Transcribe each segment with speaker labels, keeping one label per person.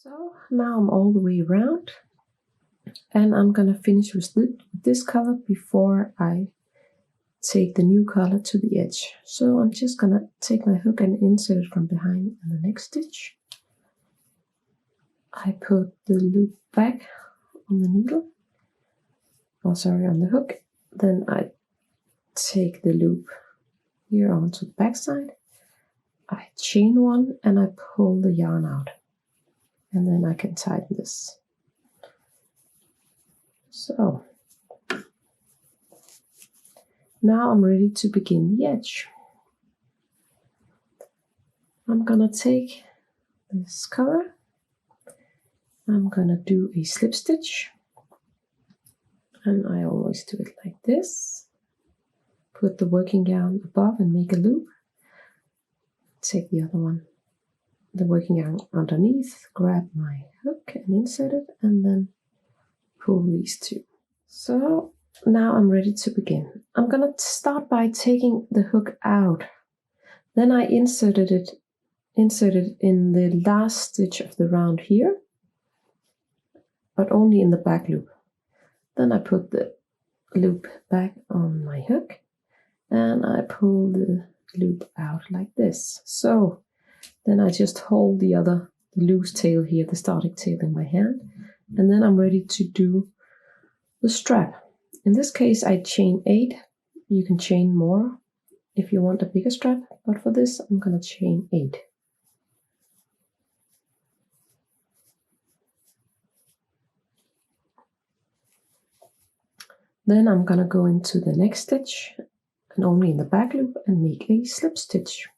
Speaker 1: So now I'm all the way around, and I'm gonna finish with this color before I take the new color to the edge. So I'm just gonna take my hook and insert it from behind in the next stitch. I put the loop back on the needle, oh sorry, on the hook. Then I take the loop here onto the back side. I chain one and I pull the yarn out, and then I can tighten this. So now I'm ready to begin the edge. I'm gonna take this color, I'm gonna do a slip stitch, and I always do it like this. Put the working yarn above and make a loop. Take the other one, the working yarn underneath, grab my hook and insert it, and then pull these two. So now I'm ready to begin. I'm gonna start by taking the hook out. Then I inserted it in the last stitch of the round here, but only in the back loop. Then I put the loop back on my hook and I pull the loop out like this. So then I just hold the loose tail here, the static tail in my hand, and then I'm ready to do the strap. In this case I chain 8. You can chain more if you want a bigger strap, but for this I'm gonna chain 8. Then I'm gonna go into the next stitch and only in the back loop and make a slip stitch.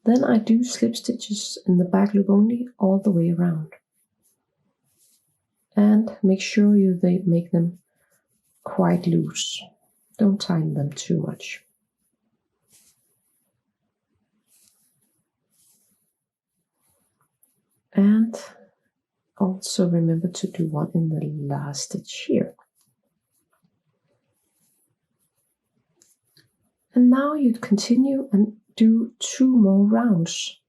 Speaker 1: Then I do slip stitches in the back loop only all the way around. And make sure they make them quite loose. Don't tighten them too much. And also remember to do one in the last stitch here. And now you'd continue and do 2 more rounds.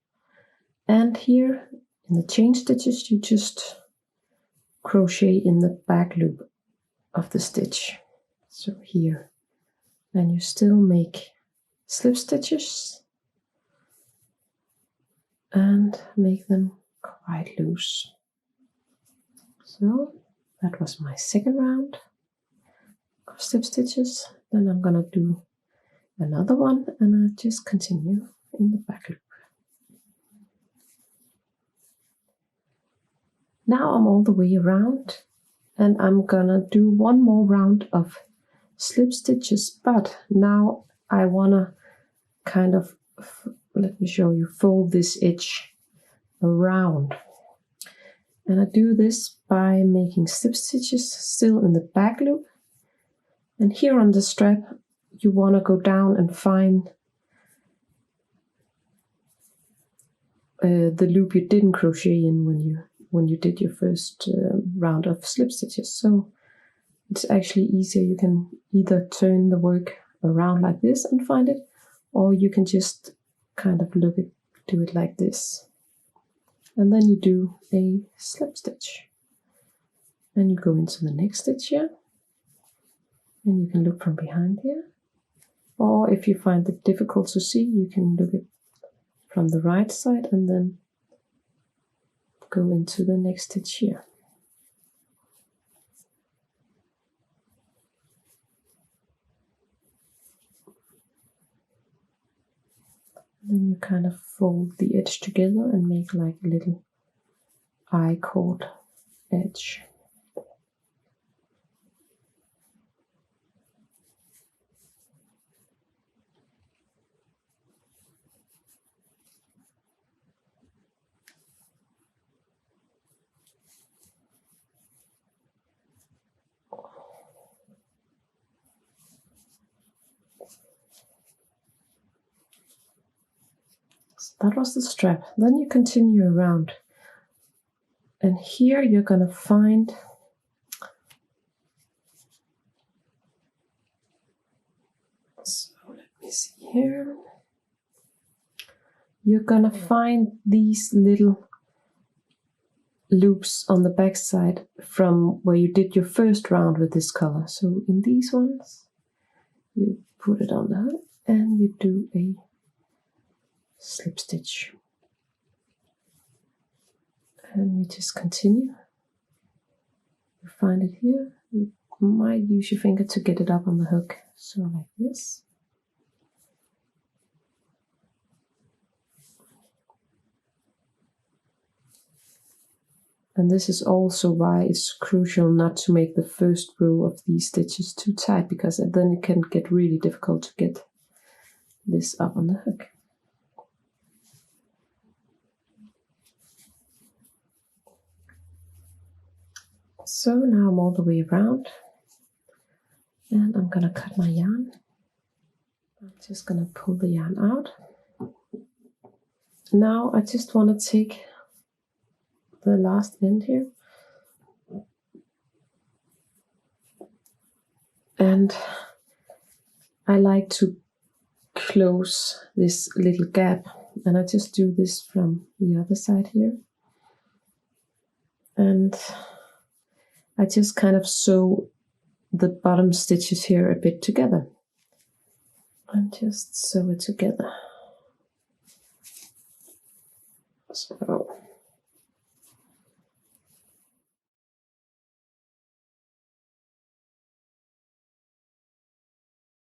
Speaker 1: And here in the chain stitches you just crochet in the back loop of the stitch. So here, and you still make slip stitches and make them quite loose. So that was my second round of slip stitches. Then I'm gonna do another one and I just continue in the back loop. Now I'm all the way around and I'm gonna do one more round of slip stitches, but now I wanna kind of, let me show you, fold this edge around. And I do this by making slip stitches still in the back loop. And here on the strap, you want to go down and find the loop you didn't crochet in when you did your first round of slip stitches. So it's actually easier. You can either turn the work around like this and find it, or you can just kind of do it like this. And then you do a slip stitch. And you go into the next stitch here. And you can look from behind here. Or if you find it difficult to see, you can look it from the right side and then go into the next stitch here. And then you kind of fold the edge together and make like a little I-cord edge. So that was the strap. Then you continue around. And here you're going to find so let me see here. you're gonna find these little loops on the back side from where you did your first round with this color. So in these ones, you put it on the hook and you do a slip stitch. And you just continue. You find it here. You might use your finger to get it up on the hook. So like this. And this is also why it's crucial not to make the first row of these stitches too tight, because then it can get really difficult to get this up on the hook. So now I'm all the way around and I'm gonna cut my yarn. I'm just gonna pull the yarn out. Now I just want to take the last end here and I like to close this little gap, and I just do this from the other side here, and I just kind of sew the bottom stitches here a bit together and just sew it together. So